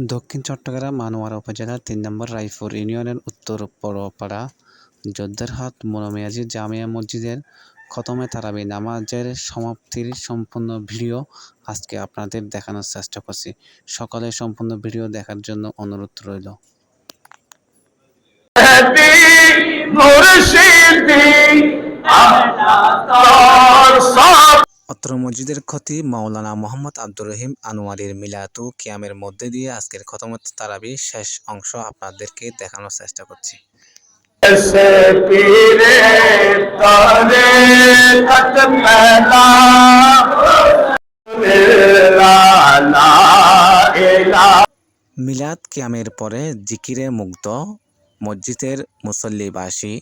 দক্ষিণ চট্টগ্রাম মানোয়ারা উপজেলার ৩ নম্বর রায়পুর ইউনিয়নের উত্তর পরপাড়া জোদ্দারহাট মনোমিয়াজি জামিয়া মসজিদের খতমে তারাবি নামাজের সমাপ্তির সম্পূর্ণ ভিডিও আজকে আপনাদের দেখানোর চেষ্টা করছি। সকলে সম্পূর্ণ ভিডিও দেখার জন্য অনুরোধ রইল। অত্র মসজিদের খতিব মাওলানা মোহাম্মদ আব্দুর রহিম আনোয়ারীর মিলাদু কিয়ামের মধ্যে দিয়ে আজকের খতমত তারাবি শেষ অংশ আপনাদেরকে দেখানোর চেষ্টা করছি। মিলাদ কিয়ামের পরে জিকিরে মুগ্ধ মসজিদের মুসল্লিবাসী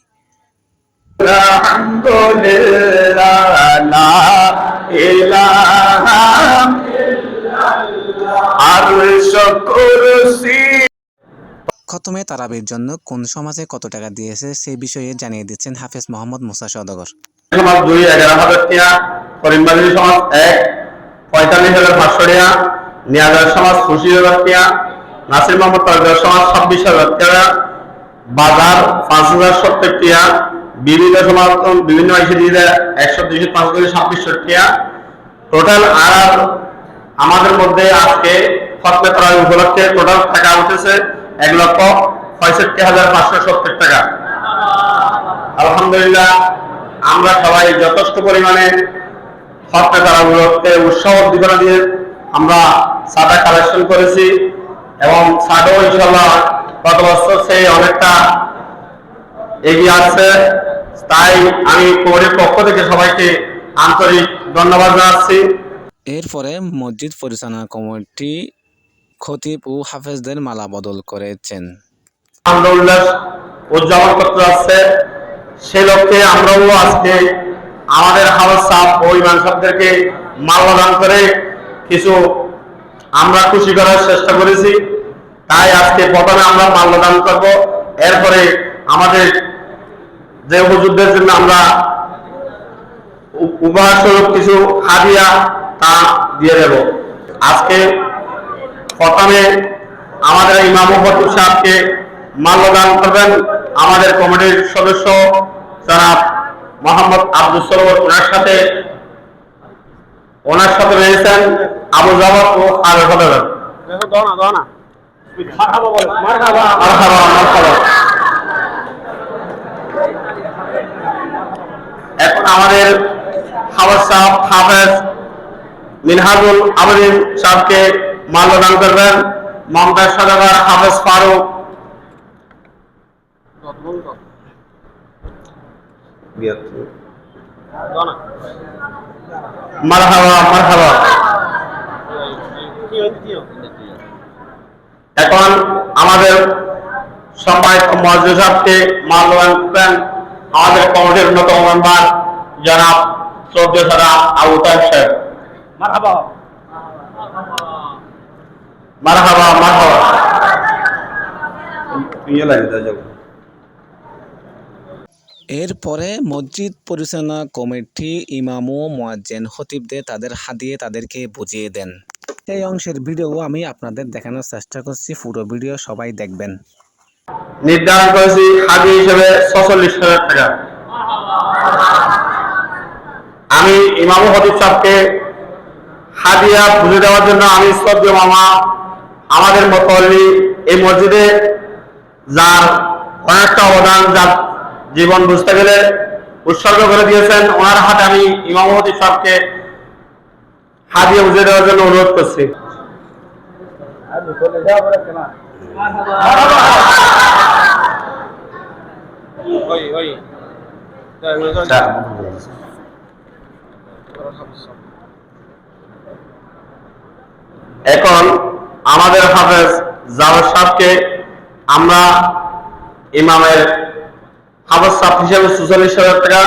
খতমে তারাবির জন্য কোন সমাজে কত টাকা দিয়েছে সেই বিষয়ে জানিয়ে দিচ্ছেন হাফেজ মোহাম্মদ মুসা সওদাগর। সমাজ 2 11,000 টাকা, করিমবাড়ি সমাজ 1 45,500 টাকা, নিয়াজার সমাজ 25,000 টাকা, নাসির মোহাম্মদ তালুকদার সমাজ 26,000 টাকা, বাজার 5,070 টাকা, বিভিন্ন সমাজ বিভিন্ন আইসি দিয়ে 100 5 করে 2600 টাকা। টোটাল আর আমাদের মধ্যে আজকে খতমে তারাবি উপলক্ষে টোটাল টাকা উঠেছে 1,65,570 টাকা। আলহামদুলিল্লাহ, আমরা সবাই যথেষ্ট পরিমাণে খতমে তারাবিতে উৎসাহ উদ্দীপনা দিয়ে আমরা সাদা কালেকশন করেছি এবং সাদাও ইনশাআল্লাহ গত বছর সেই অনেকটা এগিয়ে আসছে। তাই আমি কমিটির পক্ষ থেকে সবাইকে আন্তরিক ধন্যবাদ জানাচ্ছি। এরপরে মসজিদ পরিচালনা কমিটি খতিব ও হাফেজদের মালা বদল করেছেন। আলহামদুলিল্লাহ উদযাপন করতে যাচ্ছে, সে লক্ষ্যে আমরাও আজকে আমাদের হাফেজ সাহেব ও ইমাম সাহেবদেরকে মাল্যদান করে কিছু আমরা খুশি করার চেষ্টা করেছি। তাই আজকে প্রথমে আমরা মাল্যদান করব, এরপরে আমাদের যে হুজুরদের জন্য আমরা উপহার স্বরূপ কিছু হাদিয়া তা দিয়ে দেব। আজকে প্রথমে আমাদের ইমাম ও খতিব সাহেবকে মাল্যদান করবেন আমাদের কমিটির সদস্য জনাব মোহাম্মদ আব্দুল সরোবর। ওনার সাথে রয়েছেন আবু জাফর ও আরো সদস্য। এখন আমাদের হাফেজ সাহেব হাফেজ মিনহাজুল আবেদিন সাহেবকে মাল্যদান করবেন মমতাজ সদাগর হাফেজ ফারুক। মারহাবা মারহাবা। এখন আমাদের সম্মানিত মুয়াজ্জিন সাহেবকে মাল্যদান করবেন আমাদের কমিটির অন্যতম মেম্বার জনাব চৌধুরী সাহেব আবু তাহের সাহেব। মারহাবা মারহাবা মারহাবা। এরপরে মসজিদ পরিচালনা কমিটি ইমাম ও মুয়াজ্জিন খতিবদের তাদের হাদিয়া তাদেরকে বুঝিয়ে দেন। এই অংশের ভিডিও আমি আপনাদের দেখানোর চেষ্টা করছি, পুরো ভিডিও সবাই দেখবেন। নির্ধারণ করেছি হাদিয়া হিসেবে 46,000 টাকা। আমি ইমাম ও খতিব সাহেবকে হাদিয়া বুঝে দেওয়ার জন্য আমি শ্রদ্ধেয় মামা আমাদের মুতাল্লি এই মসজিদে যার অনেকটা অবদান, যার জীবন বুঝতে গেলে উৎসর্গ করে দিয়েছেন, ওনার হাতে আমি ইমাম ও খতিব সাহেবকে হাদিয়া বুঝে দেওয়ার জন্য অনুরোধ করছি। এখন আমাদের হাফেজ জাভেদ সাহেবকে আমরা ইমামের হাফেজ সাহেব হিসেবে 46,000 টাকা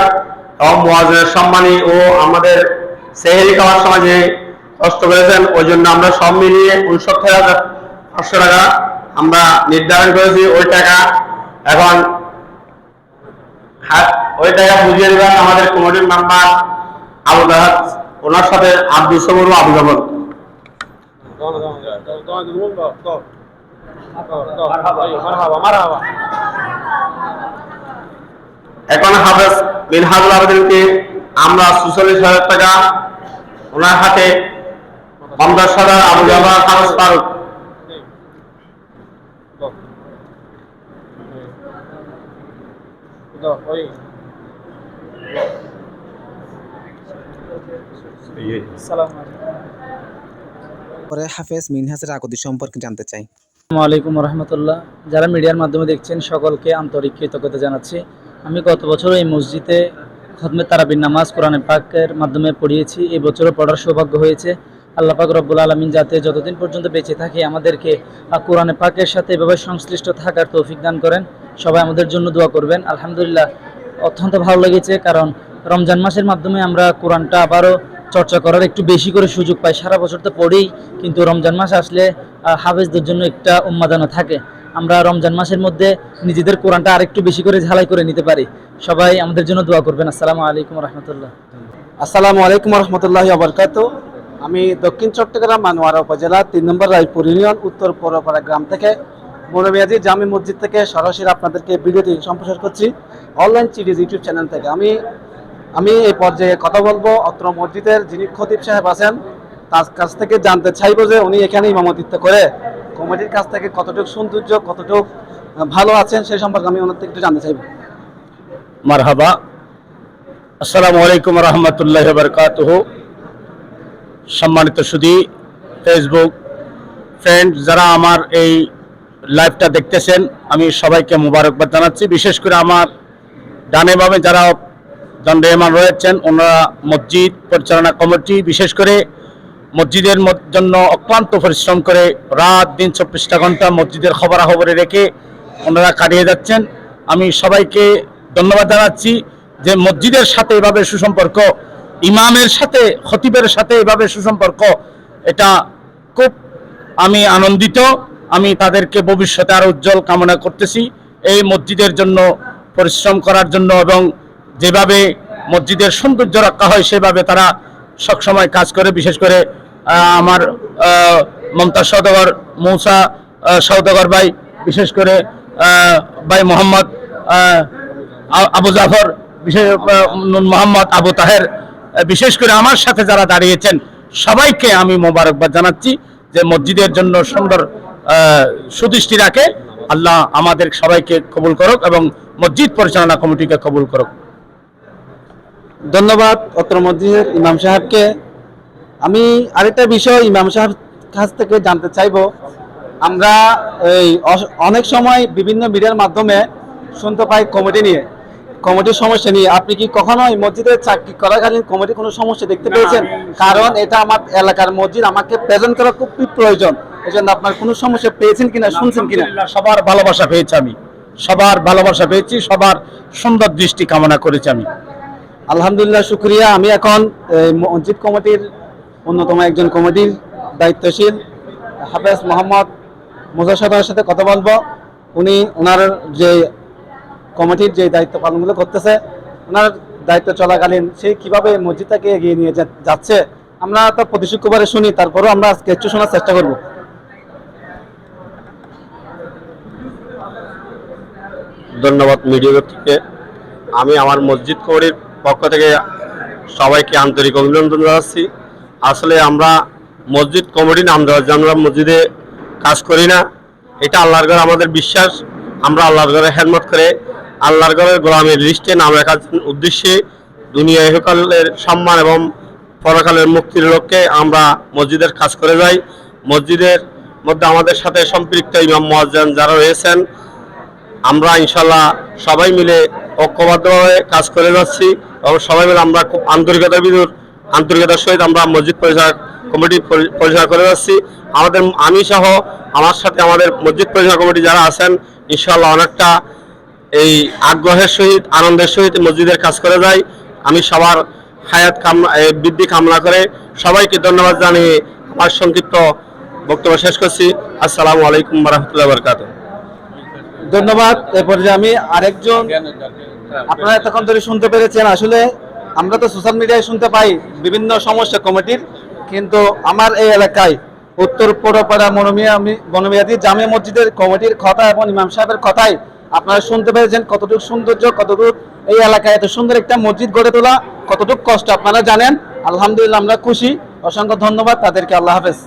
এবং মুয়াজ্জিনের সম্মানী ও আমাদের সেহরি খাওয়ার সময় যে কষ্ট করেছেন ওই জন্য আমরা সব মিলিয়ে 69,500 টাকা আমরা নির্ধারণ করেছি। ওই টাকা এখন বুঝিয়ে দেবেন আমাদের কমিটির মেম্বার আবু জাহাদ, ওনার সাথে আব্দুল সবর ও আবু জাফর। এখন হাফেজ মিনহাজুল আবেদিনকে আমরা ৪৪,০০০ টাকা ওনার হাতে ৫০,০০০ আবু জাফর হাফেজ ফারুক। পরে হাফেজ মিনহাজের আকদি সম্পর্কে জানতে চাই। আসসালামু আলাইকুম রহমতুল্লাহ। যারা মিডিয়ার মাধ্যমে দেখছেন সকলকে আন্তরিক কৃতজ্ঞতা জানাচ্ছি। আমি গত বছর এই মসজিদে খতমে তারাবির নামাজ কোরআনে পাকের মাধ্যমে পড়িয়েছি। এই বছরও পড়ার সৌভাগ্য হয়েছে। আল্লাহ পাক রব্বুল আলামিন যাতে যতদিন পর্যন্ত বেঁচে থাকি আমাদেরকে কোরআনে পাকের সাথে এভাবে সংশ্লিষ্ট থাকার তৌফিক দান করেন। সবাই আমাদের জন্য দোয়া করবেন। আলহামদুলিল্লাহ অত্যন্ত ভালো লেগেছে, কারণ রমজান মাসের মাধ্যমে আমরা কোরআনটা আবারও চর্চা করার একটু বেশি করে সুযোগ পাই। সারা বছর তো পড়েই, কিন্তু রমজান মাস আসলে হাফেজদের জন্য একটা উন্মাদনা থাকে। আমরা রমজান মাসের মধ্যে নিজেদের কোরআনটা আরেকটু বেশি করে ঝালাই করে নিতে পারি। সবাই আমাদের জন্য দোয়া করবেন। আসসালামু আলাইকুম রহমতুল্লাহ। আসসালামু আলাইকুম রহমতুল্লাহি ওয়া বারাকাতুহু। আমি দক্ষিণ চট্টগ্রাম মানোয়ারা উপজেলা ৩ নম্বর রায়পুর ইউনিয়ন উত্তর পৌরপাড়া গ্রাম থেকে মৌলভীয়াজি জামি মসজিদ থেকে সরাসরি আপনাদেরকে ভিডিওটি সম্প্রচার করছি অনলাইন সিরিজ ইউটিউব চ্যানেল থেকে। আমি এই পর্যায়ে কথা বলবো অত্র মসজিদের যিনি খতিব সাহেব আছেন তার কাছ থেকে জানতে চাইবো যে উনি এখানে ইমামতিত্ব করে কমিটির কাছ থেকে কতটুকু সৌন্দর্য, কতটুকু ভালো আছেন সেই সম্পর্কে আমি ওনার থেকে একটু জানতে চাইবো। মারহাবা। আসসালামু আলাইকুম রহমতুল্লাহি ওয়া বারাকাতুহু। সম্মানিত সুধী ফেসবুক ফ্রেন্ড যারা আমার এই লাইভটা দেখতেছেন, আমি সবাইকে মোবারকবাদ জানাচ্ছি। বিশেষ করে আমার ডানে বামে যারা দণ্ডায়মান রয়েছেন ওনারা মসজিদ পরিচালনা কমিটি, বিশেষ করে মসজিদের জন্য অক্লান্ত পরিশ্রম করে রাত দিন ২৪টা ঘন্টা মসজিদের খবরাখবরে রেখে ওনারা কাটিয়ে যাচ্ছেন। আমি সবাইকে ধন্যবাদ জানাচ্ছি যে মসজিদের সাথে এভাবে সুসম্পর্ক, ইমামের সাথে খতিবের সাথে এভাবে সুসম্পর্ক, এটা খুব আমি আনন্দিত। আমি তাদেরকে ভবিষ্যতে আরো উজ্জ্বল কামনা করতেছি এই মসজিদের জন্য পরিশ্রম করার জন্য, এবং যেভাবে মসজিদের সৌন্দর্য রক্ষা হয় সেভাবে তারা সবসময় কাজ করে। বিশেষ করে আমার মমতাজ সওদাগর, মৌসা সওদাগর ভাই, বিশেষ করে ভাই মোহাম্মদ আবু জাফর, বিশেষ মোহাম্মদ আবু তাহের, বিশেষ করে আমার সাথে যারা দাঁড়িয়েছেন সবাইকে আমি মোবারকবাদ জানাচ্ছি যে মসজিদের জন্য সুন্দর সুদৃষ্টি রাখে। আল্লাহ আমাদের সবাইকে কবুল করুক এবং মসজিদ পরিচালনা কমিটিকে কবুল করুক। ধন্যবাদ অত্র মসজিদের ইমাম সাহেবকে। আমি আরেকটা বিষয় ইমাম সাহেব কাছ থেকে জানতে চাইবো। আমরা এই অনেক সময় বিভিন্ন মিডিয়ার মাধ্যমে শুনতে পাই কমিটির সমস্যা নিয়ে। আপনি কি কখনো এই মসজিদে চাকরি করাকালীন কমিটির কোনো সমস্যা দেখতে পেয়েছেন? কারণ এটা আমার এলাকার মসজিদ, আমাকে প্রেজেন্ট করা খুব প্রয়োজন। এই জন্য আপনার কোনো সমস্যা পেয়েছেন কিনা, শুনছেন কিনা? সবার ভালোবাসা পেয়েছি আমি, সবার ভালোবাসা পেয়েছি, সবার সুন্দর দৃষ্টি কামনা করেছি আমি। আলহামদুলিল্লাহ, শুক্রিয়া। আমি এখন মসজিদ কমিটির অন্যতম একজন কমিটির দায়িত্বশীল হাফেজ মোহাম্মদ মুজা সাহেবের সাথে কথা বলবো। উনি ওনার যে কমিটির যে দায়িত্ব পালনগুলো করতেছে, ওনার দায়িত্ব চলাকালীন সে কিভাবে মসজিদটাকে এগিয়ে নিয়ে যাচ্ছে আমরা তো প্রতি শুক্রবারে শুনি, তারপরেও আমরা আজকে একটু শোনার চেষ্টা করব। ধন্যবাদ মিডিয়া ব্যক্তিকে। আমি আমার মসজিদ কমিটির পক্ষ থেকে সবাইকে আন্তরিক অভিনন্দন জানাচ্ছি। আসলে আমরা মসজিদ কমিটি নাম দেওয়ার জন্য আমরা মসজিদে কাজ করি না, এটা আল্লাহর ঘর আমাদের বিশ্বাস। আমরা আল্লাহর ঘরে খেদমত করে আল্লাহর ঘরের গোলামের লিস্টে নাম রাখার উদ্দেশ্যে দুনিয়া ইহকালের সম্মান এবং পরকালের মুক্তির লক্ষ্যে আমরা মসজিদের কাজ করে যাই। মসজিদের মধ্যে আমাদের সাথে সম্পৃক্ত ইমাম মুয়াজ্জিন যারা রয়েছেন, আমরা ইনশাল্লাহ সবাই মিলে ঐক্যবদ্ধভাবে কাজ করে যাচ্ছি এবং সবাই মিলে আমরা খুব আন্তরিকতার সহিত আমরা মসজিদ পরিচালনা কমিটি পরিচালনা করে যাচ্ছি। আমি সহ আমার সাথে আমাদের মসজিদ পরিচালনা কমিটি যারা আছেন ইনশাল্লাহ অনেকটা এই আগ্রহের সহিত আনন্দের সহিত মসজিদের কাজ করে যাই। আমি সবার হায়াত বৃদ্ধি কামনা করে সবাইকে ধন্যবাদ জানিয়ে আমার সংক্ষিপ্ত বক্তব্য শেষ করছি। আসসালামু আলাইকুম ওয়া রাহমাতুল্লাহি ওয়া বারাকাতুহু। ধন্যবাদ। এরপর যে আমি আরেকজন, আপনারা এতক্ষণ ধরে শুনতে পেরেছেন, আসলে আমরা তো সোশ্যাল মিডিয়ায় শুনতে পাই বিভিন্ন সমস্যা কমিটির, কিন্তু আমার এই এলাকায় উত্তর পৌরপাড়া মনোমিয়াদি জামে মসজিদের কমিটির কথা এবং ইমাম সাহেবের কথাই আপনারা শুনতে পেরেছেন কতটুকু সৌন্দর্য, কতটুকু এই এলাকায় এত সুন্দর একটা মসজিদ গড়ে তোলা কতটুকু কষ্ট আপনারা জানেন। আলহামদুলিল্লাহ আমরা খুশি, অসংখ্য ধন্যবাদ তাদেরকে। আল্লাহ হাফেজ।